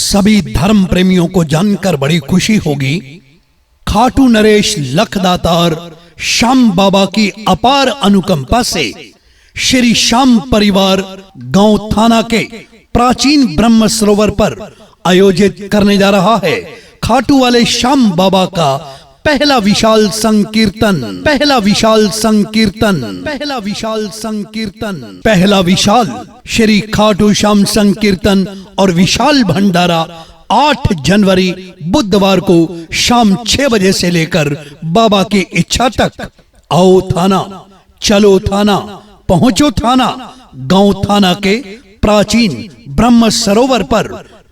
सभी धर्म प्रेमियों को जानकर बड़ी खुशी होगी। खाटू नरेश लखदातार श्याम बाबा की अपार अनुकंपा से श्री श्याम परिवार गांव थाना के प्राचीन ब्रह्म सरोवर पर आयोजित करने जा रहा है खाटू वाले श्याम बाबा का पहला विशाल संकीर्तन पहला विशाल श्री खाटू श्याम संकीर्तन और विशाल भंडारा 8 जनवरी बुधवार को शाम 6 बजे से लेकर बाबा की इच्छा तक। आओ थाना, चलो थाना, पहुंचो थाना। गांव थाना के प्राचीन ब्रह्म सरोवर पर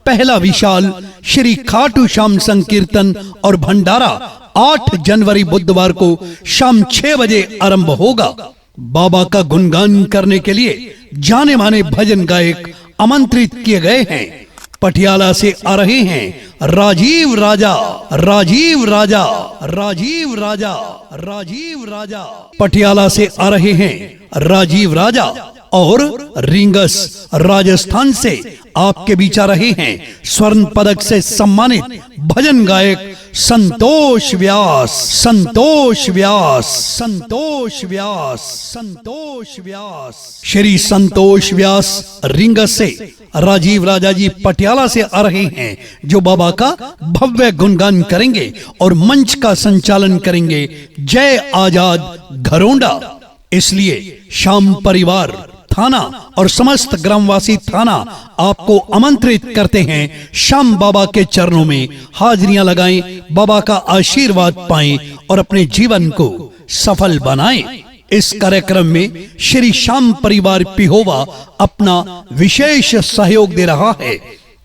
पहला विशाल श्री खाटू श्याम संकीर्तन और भंडारा 8 जनवरी बुधवार को शाम 6 बजे आरंभ होगा। बाबा का गुणगान करने के लिए जाने माने भजन गायक आमंत्रित किए गए हैं। पटियाला से आ रहे हैं राजीव राजा। पटियाला से आ रहे हैं राजीव राजा और रिंगस राजस्थान से आपके बीच आ रहे हैं स्वर्ण पदक से सम्मानित भजन गायक संतोष व्यास। श्री संतोष व्यास रिंगस से राजीव राजा जी पटियाला से आ रहे हैं जो बाबा का भव्य गुणगान करेंगे और मंच का संचालन करेंगे जय आजाद घरोंडा। इसलिए श्याम परिवार थाना और समस्त ग्रामवासी थाना आपको आमंत्रित करते हैं श्याम बाबा के चरणों में हाजिरियां लगाएं, बाबा का आशीर्वाद पाएं और अपने जीवन को सफल बनाएं। इस कार्यक्रम में श्री श्याम परिवार पिहोवा अपना विशेष सहयोग दे रहा है।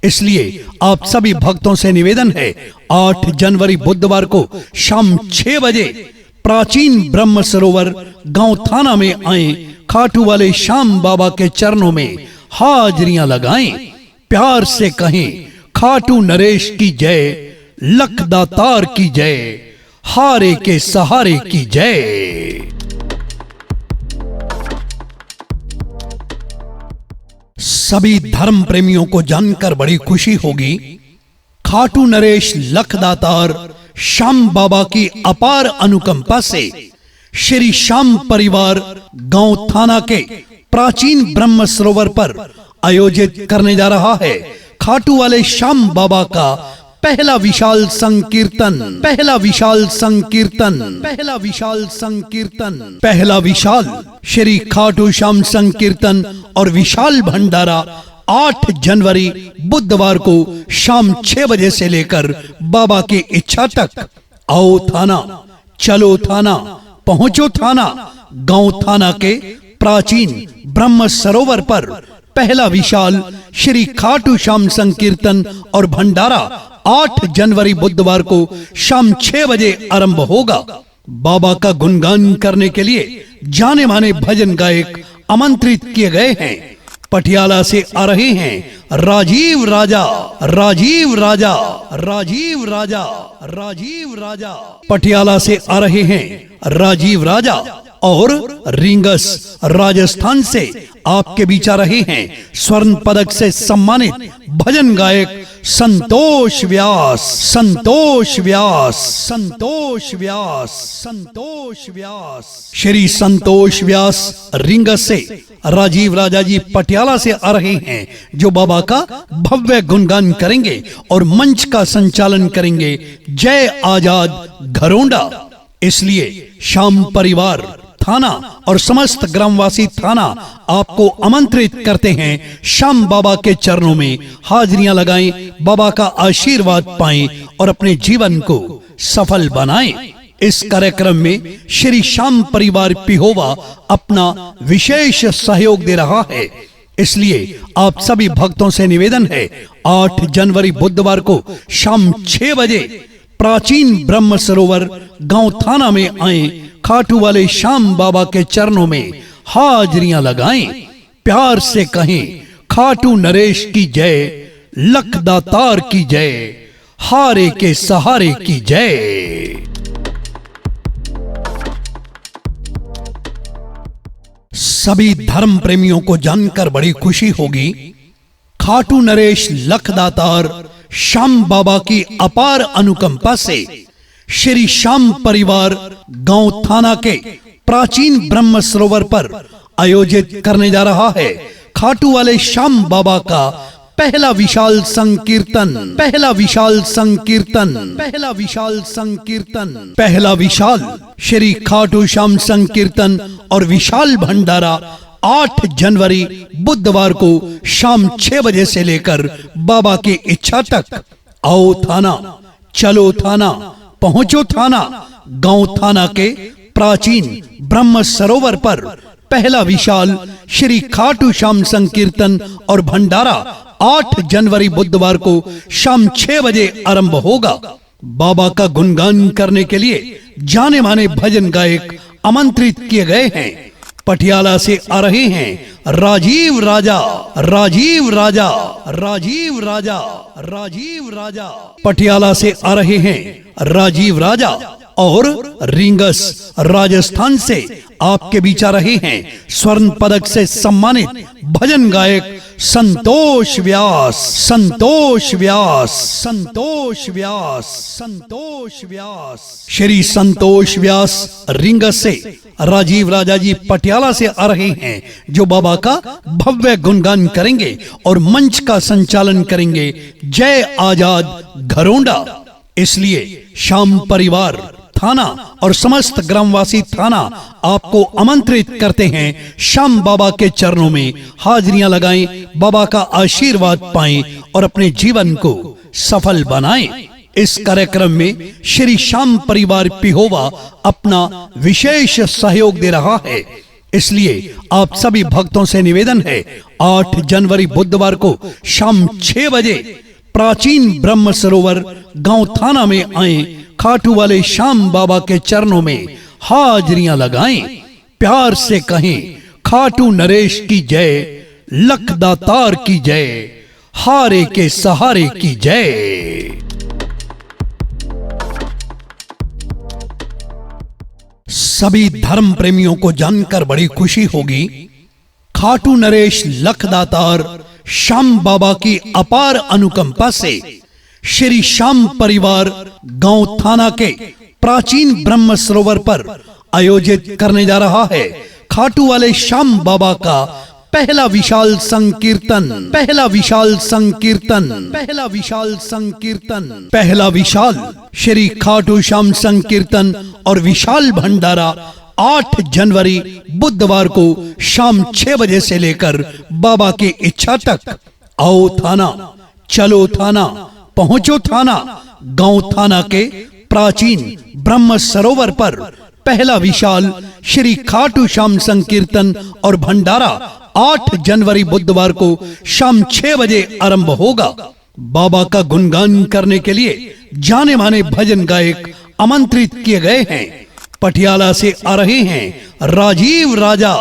इसलिए आप सभी भक्तों से निवेदन है 8 जनवरी बुधवार को शाम 6 बजे प्राचीन ब्रह्म सरोवर गांव थाना में आए, खाटू वाले श्याम बाबा के चरणों में हाजिरियां लगाएं, प्यार से कहें खाटू नरेश की जय, लखदातार की जय, हारे के सहारे की जय। सभी धर्म प्रेमियों को जानकर बड़ी खुशी होगी। खाटू नरेश लखदातार श्याम बाबा की अपार अनुकंपा से श्री श्याम परिवार गांव थाना के प्राचीन ब्रह्म सरोवर पर आयोजित करने जा रहा है खाटू वाले श्याम बाबा का पहला विशाल श्री खाटू श्याम संकीर्तन और विशाल भंडारा 8 जनवरी बुधवार को शाम 6 बजे से लेकर बाबा की इच्छा तक। आओ थाना, चलो थाना, पहुंचो थाना। गांव थाना के प्राचीन ब्रह्म सरोवर पर पहला विशाल श्री खाटू श्याम संकीर्तन और भंडारा 8 जनवरी बुधवार को शाम 6 बजे आरंभ होगा। बाबा का गुणगान करने के लिए जाने माने भजन गायक आमंत्रित किए गए हैं। पटियाला से आ रहे हैं राजीव राजा। पटियाला से आ रहे हैं राजीव राजा और रिंगस राजस्थान से आपके बीच आ रहे हैं स्वर्ण पदक से सम्मानित भजन गायक संतोष व्यास। श्री संतोष व्यास रिंगस से राजीव राजा जी पटियाला से आ रहे हैं जो बाबा का भव्य गुणगान करेंगे और मंच का संचालन करेंगे जय आजाद घरोंडा। इसलिए श्याम परिवार थाना और समस्त ग्रामवासी थाना आपको आमंत्रित करते हैं श्याम बाबा के चरणों में हाजिरियां लगाएं, बाबा का आशीर्वाद पाएं और अपने जीवन को सफल बनाएं। इस कार्यक्रम में श्री श्याम परिवार पिहोवा अपना विशेष सहयोग दे रहा है। इसलिए आप सभी भक्तों से निवेदन है 8 जनवरी बुधवार को शाम 6 बजे प्राचीन ब्रह्म सरोवर गांव थाना में आए, खाटू वाले श्याम बाबा के चरणों में हाजिरियां लगाएं, प्यार से कहें खाटू नरेश की जय, लखदातार की जय, हारे के सहारे की जय। सभी धर्म प्रेमियों को जानकर बड़ी खुशी होगी। खाटू नरेश लखदातार श्याम बाबा की अपार अनुकंपा से श्री श्याम परिवार गांव थाना के प्राचीन ब्रह्म सरोवर पर आयोजित करने जा रहा है खाटू वाले श्याम बाबा का पहला विशाल संकीर्तन। पहला विशाल श्री खाटू श्याम संकीर्तन और विशाल भंडारा 8 जनवरी बुधवार को शाम 6 बजे से लेकर बाबा की इच्छा तक। आओ थाना, चलो थाना, पहुंचो थाना। गांव थाना के प्राचीन ब्रह्म सरोवर पर पहला विशाल श्री खाटू श्याम संकीर्तन और भंडारा 8 जनवरी बुधवार को शाम 6 बजे आरंभ होगा। बाबा का गुणगान करने के लिए जाने माने भजन गायक आमंत्रित किए गए हैं। पटियाला से आ रहे हैं राजीव राजा। पटियाला से आ रहे हैं राजीव राजा और रिंगस राजस्थान से आपके बीच आ रहे हैं स्वर्ण पदक से सम्मानित भजन गायक संतोष व्यास। श्री संतोष व्यास रिंगस से राजीव राजा जी पटियाला से आ रहे हैं जो बाबा का भव्य गुणगान करेंगे और मंच का संचालन करेंगे जय आजाद घरोंडा। इसलिए श्याम परिवार थाना और समस्त ग्रामवासी थाना आपको आमंत्रित करते हैं श्याम बाबा के चरणों में हाजिरियां लगाएं, बाबा का आशीर्वाद पाएं और अपने जीवन को सफल बनाएं। इस कार्यक्रम में श्री श्याम परिवार पिहोवा अपना विशेष सहयोग दे रहा है। इसलिए आप सभी भक्तों से निवेदन है 8 जनवरी बुधवार को शाम 6 बजे प्राचीन ब्रह्म सरोवर गांव थाना में आए, खाटू वाले श्याम बाबा के चरणों में हाजिरियां लगाएं, प्यार से कहें खाटू नरेश की जय, लख दातार की जय, हारे के सहारे की जय। सभी धर्म प्रेमियों को जानकर बड़ी खुशी होगी। खाटू नरेश लखदातार श्याम बाबा की अपार अनुकंपा से श्री श्याम परिवार गांव थाना के प्राचीन ब्रह्म सरोवर पर आयोजित करने जा रहा है खाटू वाले श्याम बाबा का पहला विशाल संकीर्तन। पहला विशाल श्री खाटू श्याम संकीर्तन और विशाल भंडारा 8 जनवरी बुधवार को शाम 6 बजे से लेकर बाबा की इच्छा तक। आओ थाना, चलो थाना, पहुंचो थाना। गांव थाना के प्राचीन ब्रह्म सरोवर पर पहला विशाल श्री खाटू श्याम संकीर्तन और भंडारा 8 जनवरी बुधवार को शाम 6 बजे आरंभ होगा। बाबा का गुणगान करने के लिए जाने माने भजन गायक आमंत्रित किए गए हैं। पटियाला से आ रहे हैं राजीव राजा।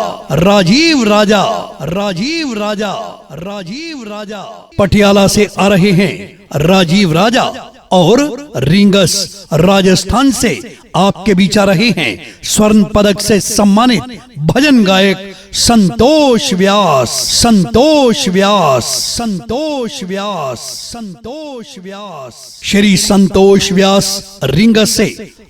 पटियाला से आ रहे हैं राजीव राजा और रिंगस राजस्थान से आपके बीच आ रहे हैं स्वर्ण पदक से सम्मानित भजन गायक संतोष व्यास। श्री संतोष व्यास रिंगस से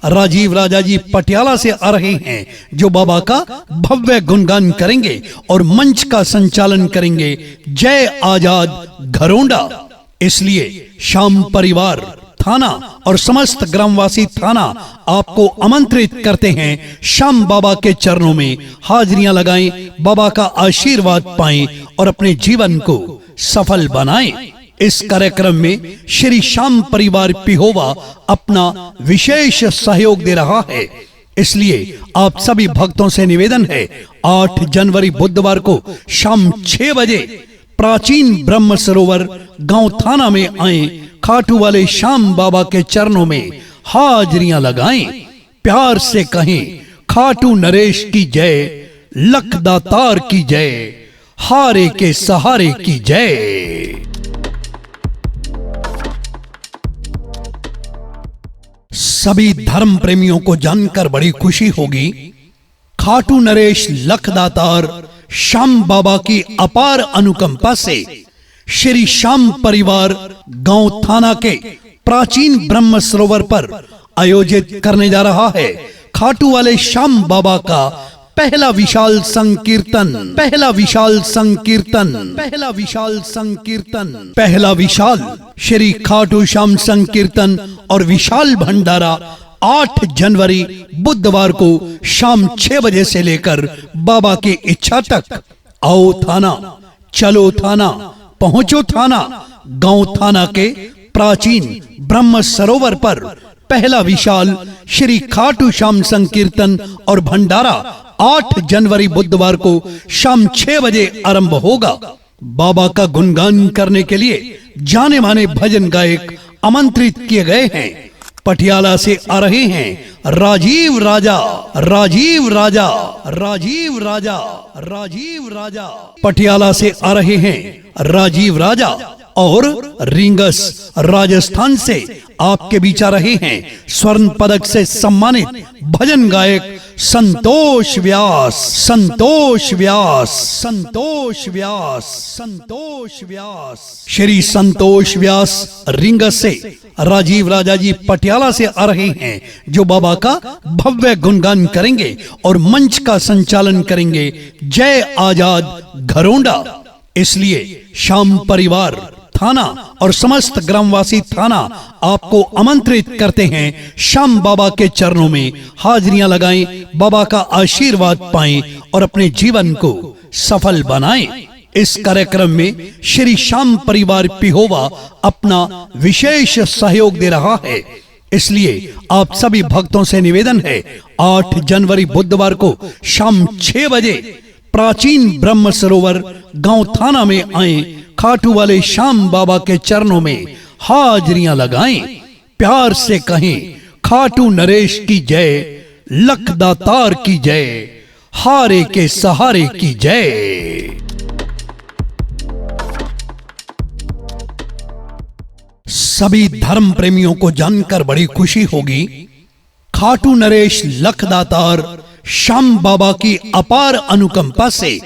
राजीव राजा जी पटियाला से आ रहे हैं जो बाबा का भव्य गुणगान करेंगे और मंच का संचालन करेंगे जय आजाद घरोंडा। इसलिए श्याम परिवार थाना और समस्त ग्रामवासी थाना आपको आमंत्रित करते हैं श्याम बाबा के चरणों में हाजिरियां लगाएं, बाबा का आशीर्वाद पाएं और अपने जीवन को सफल बनाएं। इस कार्यक्रम में श्री श्याम परिवार पिहोवा अपना विशेष सहयोग दे रहा है। इसलिए आप सभी भक्तों से निवेदन है 8 जनवरी बुधवार को शाम 6 बजे प्राचीन ब्रह्म सरोवर गांव थाना में आए, खाटू वाले श्याम बाबा के चरणों में हाजिरियां लगाएं, प्यार से कहें खाटू नरेश की जय, लख दातार की जय, हारे के सहारे की जय। सभी धर्म प्रेमियों को जानकर बड़ी खुशी होगी। खाटू नरेश लखदातार श्याम बाबा की अपार अनुकंपा से श्री श्याम परिवार गांव थाना के प्राचीन ब्रह्म सरोवर पर आयोजित करने जा रहा है खाटू वाले श्याम बाबा का पहला विशाल संकीर्तन। पहला विशाल संकीर्तन। पहला विशाल संकीर्तन। पहला विशाल श्री खाटू श्याम संकीर्तन और विशाल भंडारा 8 जनवरी बुधवार को शाम 6 बजे से लेकर बाबा की इच्छा तक। आओ थाना, चलो थाना, पहुंचो थाना। गांव थाना के प्राचीन ब्रह्म सरोवर पर पहला विशाल श्री खाटू श्याम संकीर्तन और भंडारा 8 जनवरी बुधवार को शाम 6 बजे आरंभ होगा। बाबा का गुणगान करने के लिए जाने माने भजन गायक आमंत्रित किए गए हैं। पटियाला से आ रहे हैं राजीव राजा, राजीव राजा, राजीव राजा, राजीव राजा। पटियाला से आ रहे हैं राजीव राजा और रिंगस राजस्थान से आपके बीच आ रहे हैं स्वर्ण पदक से सम्मानित भजन गायक संतोष व्यास, संतोष व्यास, संतोष व्यास, संतोष व्यास। श्री संतोष व्यास रिंगस से राजीव राजा जी पटियाला से आ रहे हैं जो बाबा का भव्य गुणगान करेंगे और मंच का संचालन करेंगे जय आजाद घरोंडा। इसलिए श्याम परिवार थाना और समस्त ग्रामवासी थाना आपको आमंत्रित करते हैं श्याम बाबा के चरणों में हाजिरियां लगाएं, बाबा का आशीर्वाद पाएं और अपने जीवन को सफल बनाएं। इस कार्यक्रम में श्री श्याम परिवार पिहोवा अपना विशेष सहयोग दे रहा है। इसलिए आप सभी भक्तों से निवेदन है 8 जनवरी बुधवार को शाम 6 बजे प्राचीन ब्रह्म सरोवर गांव थाना में आए, खाटू वाले श्याम बाबा के चरणों में हाजिरियां लगाएं, प्यार से कहें खाटू नरेश की जय, लख दातार की जय, हारे के सहारे की जय। सभी धर्म प्रेमियों को जानकर बड़ी खुशी होगी। खाटू नरेश लखदातार श्याम बाबा की अपार अनुकंपा से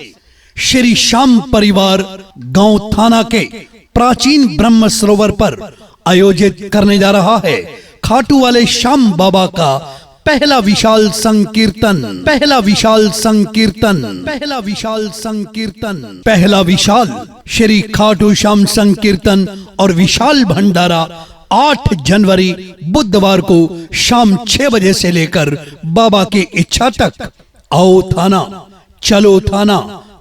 श्री श्याम परिवार गांव थाना के प्राचीन ब्रह्म सरोवर पर आयोजित करने जा रहा है खाटू वाले श्याम बाबा का पहला विशाल संकीर्तन। पहला विशाल संकीर्तन। पहला विशाल संकीर्तन। पहला विशाल श्री खाटू श्याम संकीर्तन और विशाल भंडारा 8 जनवरी बुधवार को शाम 6 बजे से लेकर बाबा की इच्छा तक। आओ थाना, चलो थाना,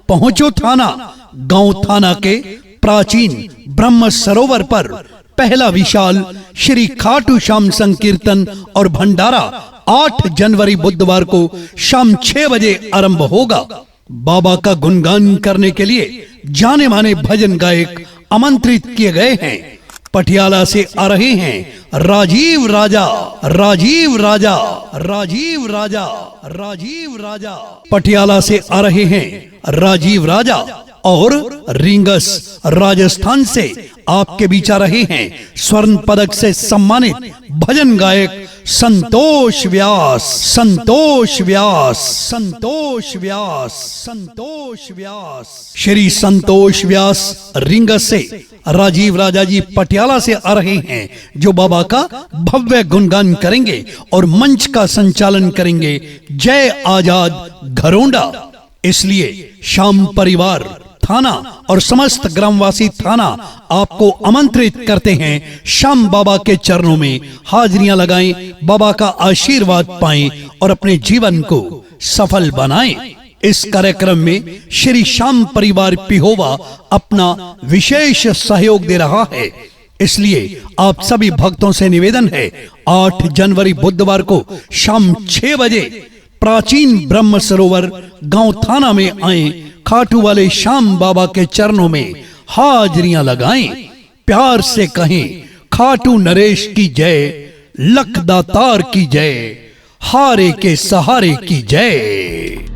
पहुंचो थाना। गांव थाना के प्राचीन ब्रह्म सरोवर पर पहला विशाल श्री खाटू श्याम संकीर्तन और भंडारा 8 जनवरी बुधवार को शाम 6 बजे आरंभ होगा। बाबा का गुणगान करने के लिए जाने माने भजन गायक आमंत्रित किए गए हैं। पटियाला से आ रहे हैं राजीव राजा, राजीव राजा, राजीव राजा, राजीव राजा। पटियाला से आ रहे हैं राजीव राजा और रिंगस राजस्थान से आपके बीच आ रहे हैं स्वर्ण पदक से सम्मानित भजन गायक संतोष व्यास, संतोष व्यास, संतोष व्यास, संतोष व्यास। श्री संतोष व्यास रिंगस से राजीव राजा जी पटियाला से आ रहे हैं जो बाबा का भव्य गुणगान करेंगे और मंच का संचालन करेंगे जय आजाद घरोंडा। इसलिए श्याम परिवार थाना और समस्त ग्रामवासी थाना आपको आमंत्रित करते हैं श्याम बाबा के चरणों में हाजिरियां लगाएं, बाबा का आशीर्वाद पाएं और अपने जीवन को सफल बनाएं। इस कार्यक्रम में श्री श्याम परिवार पिहोवा अपना विशेष सहयोग दे रहा है। इसलिए आप सभी भक्तों से निवेदन है 8 जनवरी बुधवार को शाम 6 बजे प्राचीन ब्रह्म सरोवर गांव थाना में आए, खाटू वाले श्याम बाबा के चरणों में हाजिरियां लगाएं, प्यार से कहें खाटू नरेश की जय, लख दातार की जय, हारे के सहारे की जय।